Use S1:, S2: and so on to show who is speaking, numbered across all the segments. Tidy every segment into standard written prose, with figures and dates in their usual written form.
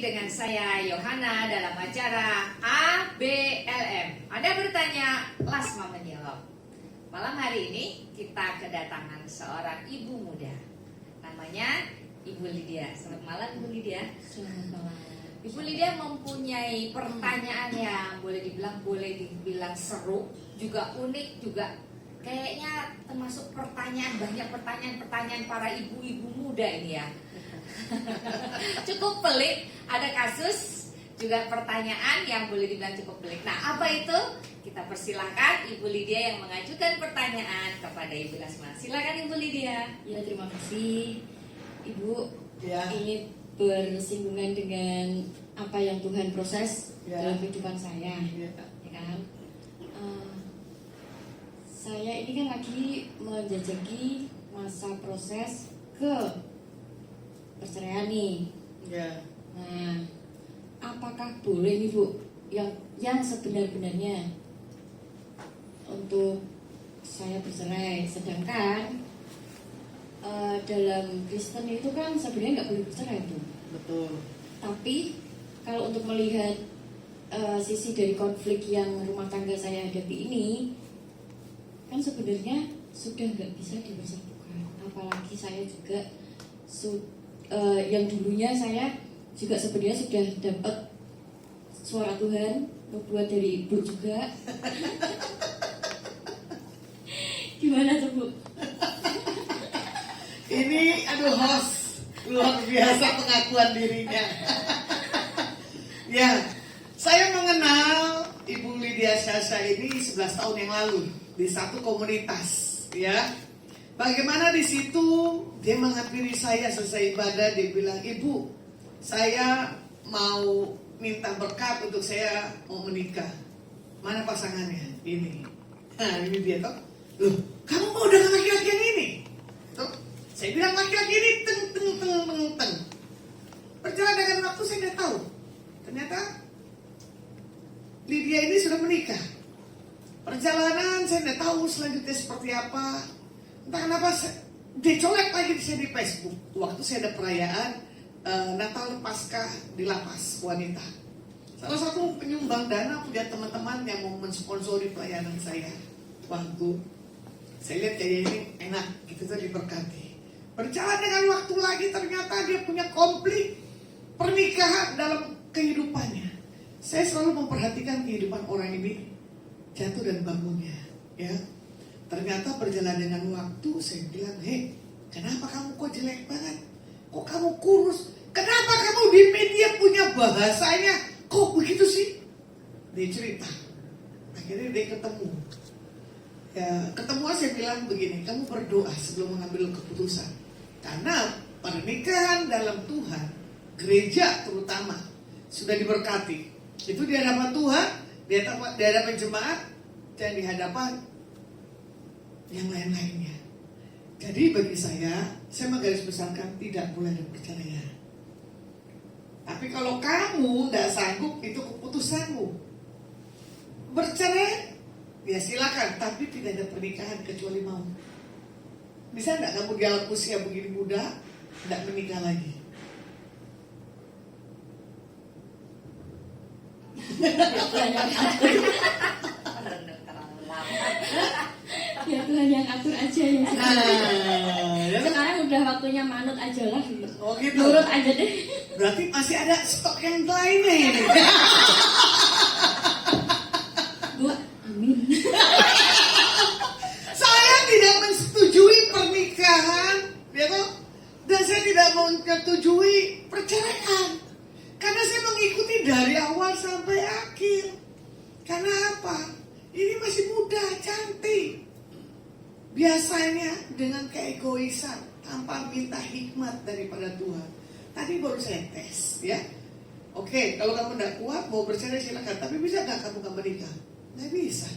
S1: dengan saya Yohana dalam acara ABLM. Anda bertanya, Lasma menjawab. Malam hari ini kita kedatangan seorang ibu muda. Namanya Ibu Lydia. Selamat malam Ibu Lydia.
S2: Selamat malam.
S1: Ibu Lydia mempunyai pertanyaan yang boleh dibilang seru, juga unik, juga kayaknya termasuk banyak pertanyaan para ibu-ibu muda ini ya. Cukup pelik, ada kasus juga pertanyaan yang boleh dibilang cukup pelik. Nah, apa itu? Kita persilahkan Ibu Lydia yang mengajukan pertanyaan kepada Ibu Lasma. Silakan Ibu Lydia.
S2: Ya, terima kasih Ibu.
S3: Ya.
S2: Ini bersinggungan dengan apa yang Tuhan proses dalam kehidupan saya,
S3: Ya.
S2: ya kan? Saya ini kan lagi menjajaki masa proses ke perceraian nih.
S3: Ya.
S2: Nah, apakah boleh nih Bu yang sebenar-benarnya untuk saya bercerai, sedangkan dalam Kristen itu kan sebenarnya nggak boleh bercerai tuh.
S3: Betul.
S2: Tapi kalau untuk melihat sisi dari konflik yang rumah tangga saya hadapi ini, kan sebenarnya sudah nggak bisa dipersatukan. Apalagi saya juga yang dulunya saya juga sebenarnya sudah dapat suara Tuhan, nubuat dari Ibu juga. Gimana tuh Bu?
S3: Ini host luar biasa pengakuan dirinya. Ya, saya mengenal Ibu Lydia Syasha ini 11 tahun yang lalu di satu komunitas, ya. Bagaimana di situ dia menghampiri saya selesai ibadah, dia bilang, "Ibu, saya mau minta berkat untuk saya mau menikah. Mana pasangannya?" Ini. Nah, ini dia toh. "Loh, kamu mau dengan laki-laki yang ini?" Tuh. Saya bilang, "Laki-laki ini teng. Berjalan dengan waktu saya nggak tahu. Ternyata Lydia ini sudah menikah. Perjalanan saya nggak tahu selanjutnya seperti apa. Entah kenapa dia colek lagi saya di Facebook. Waktu saya ada perayaan Natal Paskah di lapas wanita. Salah satu penyumbang dana punya teman-teman yang mau mensponsori pelayanan saya. Waktu saya lihat kayak ini enak, gitu tuh diberkati. Berjalan dengan waktu lagi ternyata dia punya konflik pernikahan dalam kehidupannya. Saya selalu memperhatikan kehidupan orang ini, jatuh dan bangunnya, ya. Ternyata berjalan dengan waktu saya bilang, "Hei, kenapa kamu kok jelek banget? Kok kamu kurus? Kenapa kamu di media punya bahasanya kok begitu sih?" Dia cerita. Akhirnya dia ketemu. Ya, ketemu saya bilang begini, "Kamu berdoa sebelum mengambil keputusan. Karena pernikahan dalam Tuhan, gereja terutama, sudah diberkati. Itu di hadapan Tuhan, di hadapan jemaat, dan di hadapan yang lain-lainnya. Jadi bagi saya menggarisbesarkan tidak boleh ada perceraian. Tapi kalau kamu tidak sanggup, itu keputusanmu. Bercerai, ya silakan, tapi tidak ada pernikahan kecuali mau. Bisa tidak kamu di alam usia begini muda tidak menikah lagi?
S2: Ya Tuhan yang atur aja ya.
S3: Ya.
S2: Sekarang udah waktunya manut aja lah.
S3: Oh gitu.
S2: Nurut aja deh.
S3: Berarti masih ada stok yang lainnya ini.
S2: Bu, amin.
S3: Saya tidak menyetujui pernikahan, ya toh? Dan saya tidak menyetujui perceraian. Karena saya mengikuti dari awal sampai akhir. Karena apa? Ini masih muda, cantik. Biasanya dengan keegoisan, tanpa minta hikmat daripada Tuhan. Tadi baru saya tes, ya. Oke, kalau kamu tidak kuat, mau bercerai silakan. Tapi bisa nggak kamu menikah? Nggak bisa.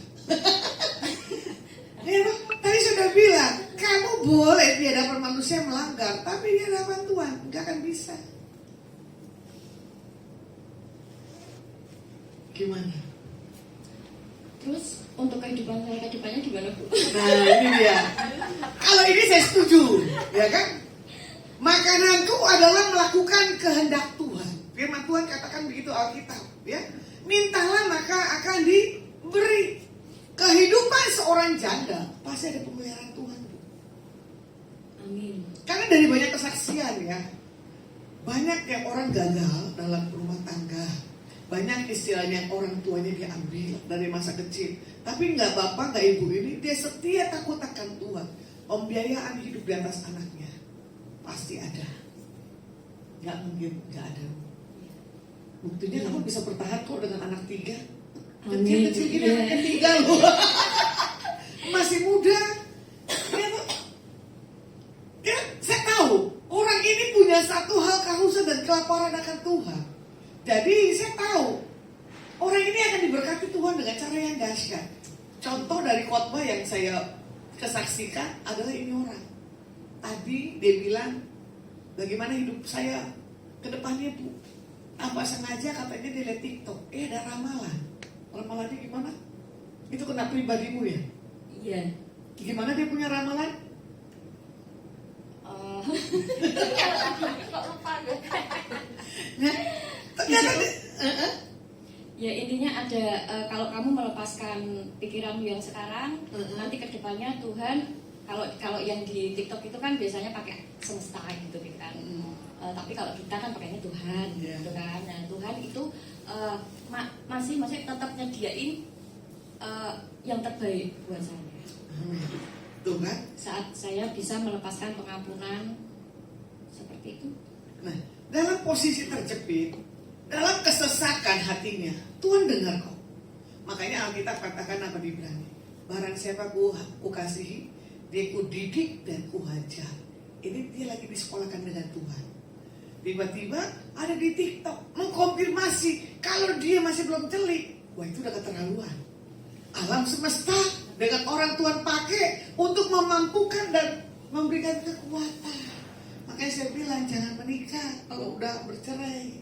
S3: Ya, tadi sudah bilang, kamu boleh di hadapan manusia melanggar, tapi di hadapan Tuhan nggak akan bisa. Gimana?
S2: Terus untuk kehidupannya gimana Bu?
S3: Nah ini dia. Kalau ini saya setuju, ya kan? Makananku adalah melakukan kehendak Tuhan. Firman Tuhan katakan begitu Alkitab, ya. Mintalah maka akan diberi. Kehidupan seorang janda pasti ada pemeliharaan Tuhan, Bu.
S2: Amin.
S3: Karena dari banyak kesaksian ya, banyak yang orang gagal dalam rumah tangga, banyak istilahnya orang tuanya diambil dari masa kecil, tapi nggak bapak nggak ibu ini dia setia takut akan Tuhan, pembiayaan hidup di atas anaknya pasti ada, nggak mungkin nggak ada. Buktinya kamu bisa bertahan kok dengan anak 3. Kecil-kecil gini anak ketiga loh. Masih muda. Ya, saya tahu orang ini punya satu hal kehausan dan kelaparan akan Tuhan. Jadi saya tahu orang ini akan diberkati Tuhan dengan cara yang dahsyat. Contoh dari khotbah yang saya kesaksikan adalah ini orang. Tadi dia bilang bagaimana hidup saya ke depannya, Bu. Apa sengaja katanya dia lihat TikTok, ada ramalan. Ramalannya gimana? Itu kena pribadimu ya?
S2: Iya.
S3: Gimana dia punya ramalan?
S1: Kok lupa gue?
S3: Nah, ternyata
S2: Ya intinya ada kalau kamu melepaskan pikiranmu yang sekarang, nanti kedepannya Tuhan kalau yang di TikTok itu kan biasanya pakai semesta gitu kan. Tapi kalau kita kan pakainya Tuhan, gitu kan. Nah Tuhan itu masih tetap nyediain yang terbaik buat saya.
S3: tuh kan?
S2: Saat saya bisa melepaskan pengampunan seperti itu.
S3: Nah, dalam posisi terjepit, dalam kesesakan hatinya, Tuhan dengar kok. Makanya Alkitab katakan apa di Ibrani? Barang siapa ku kasihi, dia ku didik dan ku hajar. Ini dia lagi disekolahkan dengan Tuhan. Tiba-tiba ada di TikTok mengkonfirmasi kalau dia masih belum celik. Wah, itu udah keterlaluan. Alam semesta dengan orang Tuhan pakai untuk memampukan dan memberikan kekuatan. Makanya saya bilang jangan menikah kalau udah bercerai.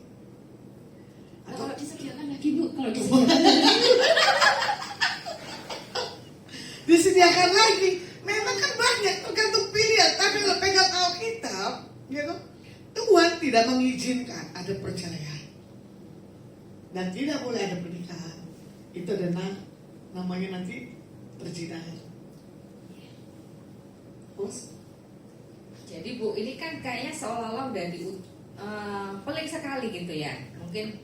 S2: Kalau disediakan lagi Bu, kalau disediakan
S3: disediakan lagi. Memang kan banyak tergantung pilihan. Tapi kalau pegang Alkitab, ya kan? Tuhan tidak mengizinkan ada perceraian dan tidak boleh ada pernikahan. Itu adalah namanya nanti perzinahan. Terus?
S1: Jadi Bu, ini kan kayaknya seolah-olah udah pelik sekali gitu ya. Mungkin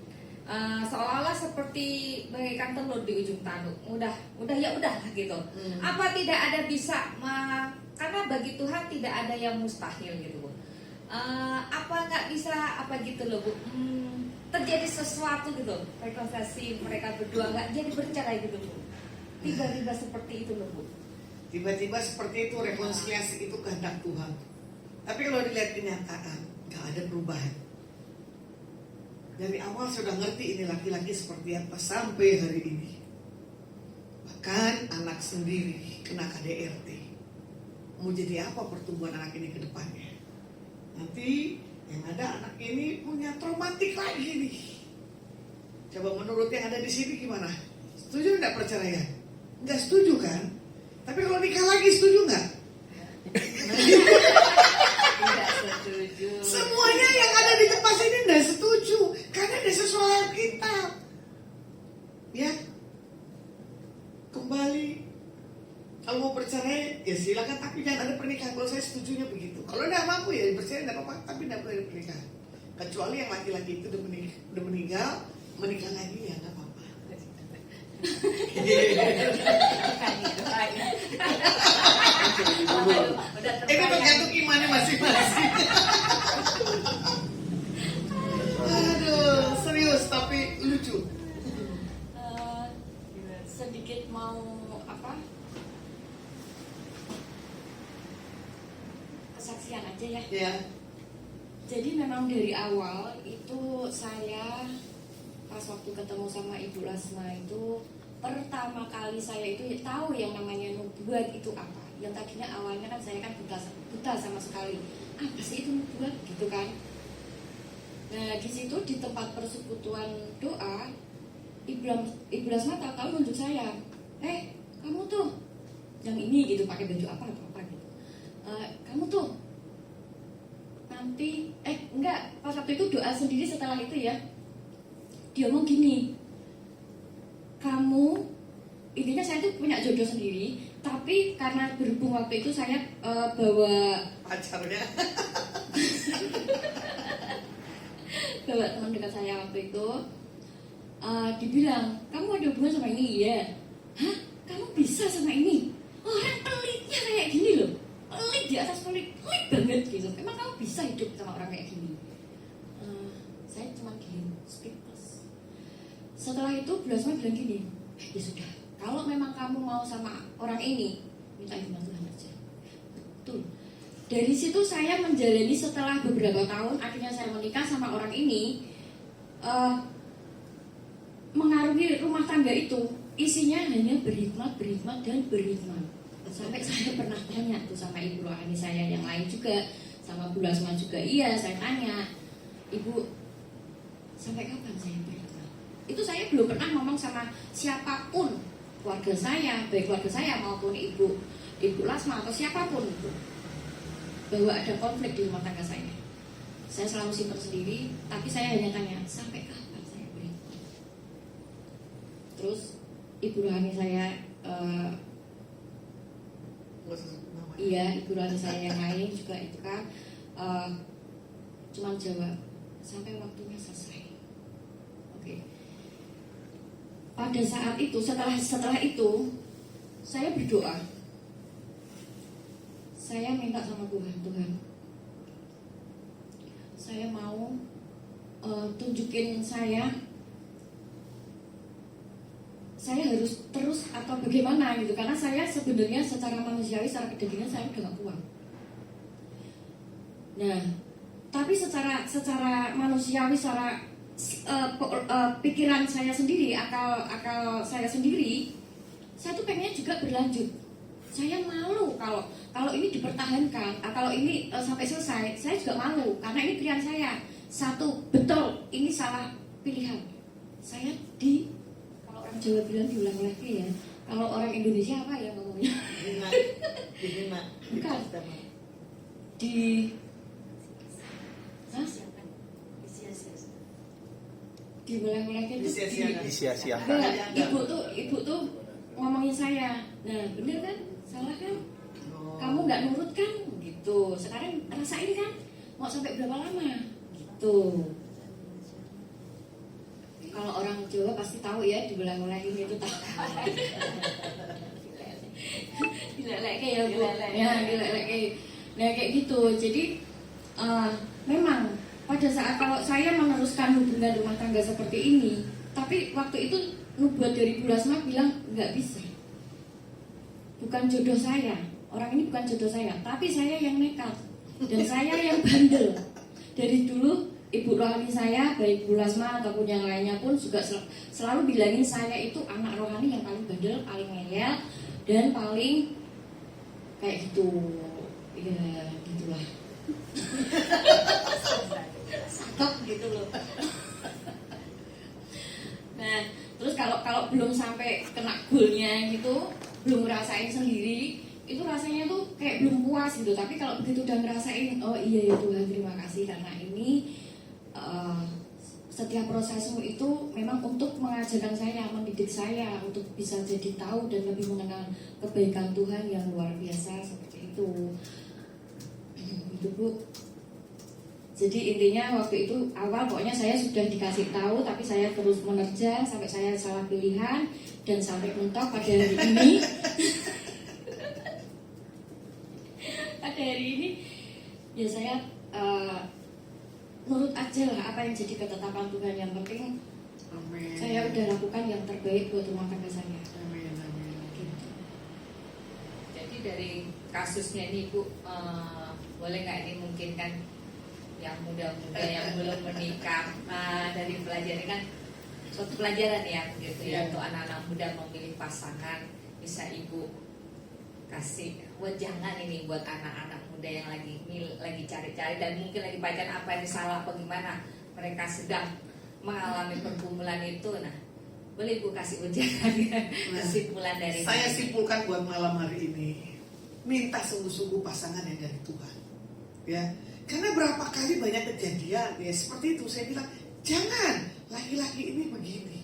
S1: seolah-olah seperti bagaikan telur di ujung tanduk. Udah ya udahlah gitu. Apa tidak ada bisa karena bagi Tuhan tidak ada yang mustahil gitu Bu. Apa nggak bisa apa gitu loh Bu, terjadi sesuatu gitu, rekonsiliasi mereka berdua nggak jadi bercerai gitu Bu, tiba-tiba seperti itu loh Bu.
S3: Tiba-tiba seperti itu, rekonsiliasi itu kehendak Tuhan. Tapi kalau dilihat kenyataan, nggak ada perubahan. Dari awal sudah ngerti ini laki-laki seperti apa sampai hari ini. Bahkan anak sendiri kena KDRT. Mau jadi apa pertumbuhan anak ini ke depannya? Nanti yang ada anak ini punya traumatik lagi nih. Coba menurut yang ada di sini gimana? Setuju nggak perceraian? Nggak setuju kan? Tapi kalau nikah lagi setuju nggak?
S1: Tidak setuju.
S3: Semuanya yang ada di tempat sini nggak setuju karena ada sesuatu kita. Ya, kembali. Kalau mau bercerai, ya silakan, tapi jangan ada pernikahan. Kalau saya setujunya begitu. Kalau tidak mampu ya bercerai tidak apa-apa, tapi tidak boleh pernikahan. Kecuali yang laki-laki itu udah meninggal, menikah lagi ya nggak apa-apa. Itu tergantung imannya masing-masing. Aduh, serius tapi lucu.
S2: Sedikit mau kesaksian aja ya.
S3: Ya.
S2: Jadi memang dari awal itu saya pas waktu ketemu sama Ibu Lasma itu pertama kali saya itu tahu yang namanya nubuat itu apa. Yang tadinya awalnya kan saya kan buta sama sekali. Apa sih itu nubuat gitu kan? Nah di situ di tempat persekutuan doa Ibu Lasma tahu nunjuk saya. Kamu tuh yang ini gitu pakai baju apa gitu. Kamu tuh nanti enggak pas waktu itu doa sendiri setelah itu ya dia ngomong gini, kamu, intinya saya tuh punya jodoh sendiri, tapi karena berhubung waktu itu saya bawa
S3: Pacarnya.
S2: teman dekat saya waktu itu, dibilang, kamu ada hubungan sama ini? Iya. Hah? Kamu bisa sama ini? Orang pelitnya kayak gini loh, pelit di atas pelit, pelit banget gitu. Emang kamu bisa hidup sama orang kayak gini? Saya cuma gini, speechless. Setelah itu Bu Lasma bilang gini, ya sudah, kalau memang kamu mau sama orang ini, minta izin Tuhan aja. Betul. Dari situ saya menjalani, setelah beberapa tahun, akhirnya saya menikah sama orang ini. Mengarungi rumah tangga itu, isinya hanya berhikmat, dan berhikmat. Sampai saya pernah tanya tuh sama ibu rohani saya yang lain juga, sama Bu Lasma juga, iya saya tanya, Ibu, sampai kapan saya berhikmat? Itu saya belum pernah ngomong sama siapapun, keluarga saya, baik keluarga saya maupun ibu Lasma atau siapapun itu, bahwa ada konflik di rumah tangga saya. Saya selalu simpan sendiri, tapi saya hanya tanya, sampai kapan saya berhikmat? Terus ibu rohani saya, iya ibu rohani saya yang lain juga itu kan, cuma jawab, sampai waktunya selesai. Oke. Pada saat itu, setelah itu, saya berdoa. Saya minta sama Tuhan, saya mau tunjukin saya harus terus atau bagaimana gitu, karena saya sebenarnya secara manusiawi, secara kedagingan saya udah gak kuat. Nah, tapi secara manusiawi, secara pikiran saya sendiri, akal saya sendiri, saya tuh pengennya juga berlanjut. Saya malu kalau ini dipertahankan, kalau ini sampai selesai, saya juga malu karena ini pilihan saya. Satu, betul ini salah pilihan. Saya kalau orang Jawa bilang diulang lagi ya. Kalau orang Indonesia apa ya ngomongnya? Bukan. Diulang-ulang itu
S4: disia-siakan.
S2: Ibu tuh ngomongin saya. Nah, bener kan? Salah kan? Kamu nggak nurut kan? Gitu. Sekarang rasain kan? Mau sampai berapa lama? Gitu. Kalau orang Jawa pasti tahu ya, diulang-ulangin itu tahu. Dilelek ya, Bu. Ya, dilelek. Nah, kayak gitu. Jadi memang pada saat kalau saya meneruskan hubungan rumah tangga seperti ini, tapi waktu itu nubuat dari Bu Lasma bilang nggak bisa. Bukan jodoh saya, orang ini bukan jodoh saya, tapi saya yang nekat dan saya yang bandel. Dari dulu ibu rohani saya, baik Bu Lasma ataupun yang lainnya pun juga selalu bilangin saya itu anak rohani yang paling bandel, paling ngeyel, dan paling kayak gitu. Ya gitulah. Sakit gitu loh. Nah, terus kalau belum sampai kena goalnya gitu, belum ngerasain sendiri, itu rasanya tuh kayak belum puas gitu. Tapi kalau begitu udah ngerasain, oh iya ya Tuhan, terima kasih karena ini setiap prosesmu itu memang untuk mengajarkan saya, mendidik saya untuk bisa jadi tahu dan lebih mengenal kebaikan Tuhan yang luar biasa seperti itu. Itu Bu. Jadi intinya waktu itu awal pokoknya saya sudah dikasih tahu, tapi saya terus menerjang sampai saya salah pilihan dan sampai mentok pada hari ini. Pada hari ini ya saya nurut aja lah apa yang jadi ketetapan Tuhan. Yang penting
S3: Amin.
S2: saya udah lakukan yang terbaik buat rumah tangga saya.
S3: Amin.
S2: Gitu.
S1: Jadi dari kasusnya ini Bu, boleh nggak ini mungkin kan yang muda-muda yang belum menikah, dari pelajaran kan suatu pelajaran ya gitu ya untuk anak-anak muda memilih pasangan, bisa Ibu kasih wejangan ini buat anak-anak muda yang lagi cari-cari dan mungkin lagi baca apa yang salah apa gimana, mereka sedang mengalami pergumulan itu. Nah, boleh Ibu kasih wejangan kesimpulan dari
S3: Saya simpulkan buat malam hari ini, minta sungguh-sungguh pasangan yang dari Tuhan. Ya, karena berapa kali banyak kejadian ya seperti itu. Saya bilang jangan laki-laki ini begini.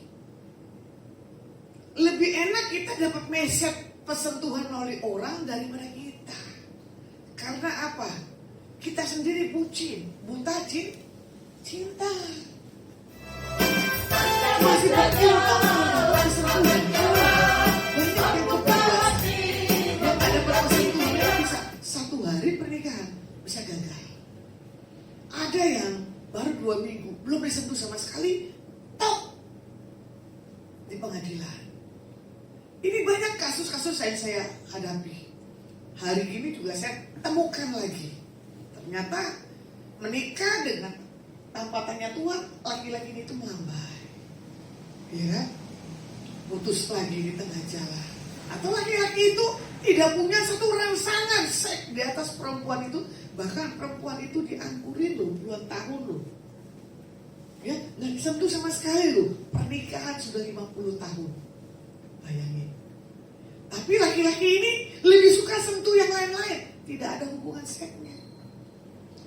S3: Lebih enak kita dapat meset persentuhan oleh orang daripada kita. Karena apa? Kita sendiri bucin, buta cinta. Masih bercinta dapat sentuhan. Banyak yang kebablas. Yang tak dapat persentuhan bisa 1 hari pernikahan bisa gagal. Ada yang baru 2 minggu belum disentuh sama sekali, tok di pengadilan. Ini banyak kasus-kasus yang saya hadapi. Hari ini juga saya temukan lagi. Ternyata menikah dengan tanpa tanya Tuhan, laki-laki ini itu melambai. Ya, putus lagi di tengah jalan. Atau laki-laki itu tidak punya satu rangsangan seks di atas perempuan itu. Bahkan perempuan itu diangkurin loh, puluhan tahun loh. Ya, nggak disentuh sama sekali loh. Pernikahan sudah 50 tahun. Bayangin. Tapi laki-laki ini lebih suka sentuh yang lain-lain. Tidak ada hubungan seksnya.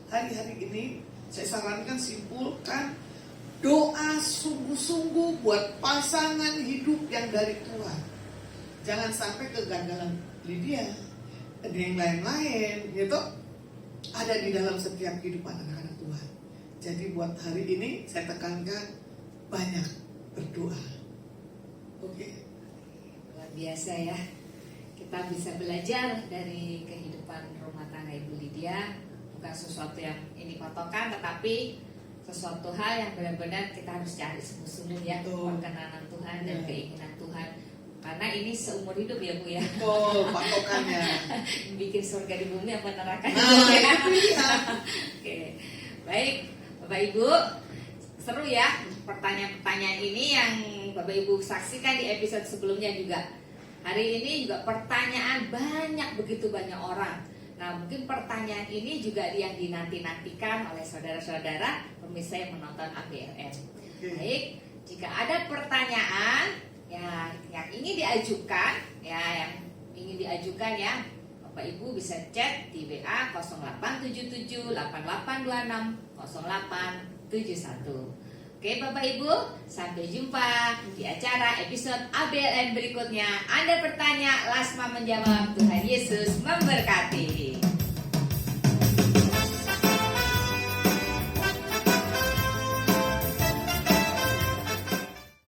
S3: Hari-hari ini saya sarankan simpulkan doa sungguh-sungguh buat pasangan hidup yang dari Tuhan. Jangan sampai kegagalan Lydia dan yang lain-lain gitu ada di dalam setiap kehidupan anak-anak Tuhan. Jadi buat hari ini saya tekankan banyak berdoa. Oke.
S1: Luar biasa ya. Kita bisa belajar dari kehidupan rumah tangga Ibu Lydia. Bukan sesuatu yang ini patokan, tetapi sesuatu hal yang benar-benar kita harus cari sungguh-sungguh ya. Perkenanan Tuhan dan keinginan Tuhan. Karena ini seumur hidup ya Bu ya.
S3: Oh, patokannya.
S1: Bikin surga di bumi apa neraka di
S3: Nah,
S1: bumi.
S3: itu dia.
S1: Oke. Baik, Bapak Ibu. Seru ya pertanyaan-pertanyaan ini yang Bapak Ibu saksikan di episode sebelumnya juga. Hari ini juga pertanyaan banyak, begitu banyak orang. Nah, mungkin pertanyaan ini juga yang dinanti-nantikan oleh saudara-saudara pemirsa yang menonton ABLN. Baik, jika ada pertanyaan ya yang ingin diajukan ya Bapak Ibu bisa chat di WA 0877 8826 0871. Oke Bapak Ibu, sampai jumpa di acara episode ABLN berikutnya. Anda bertanya, Lasma menjawab. Tuhan Yesus memberkati.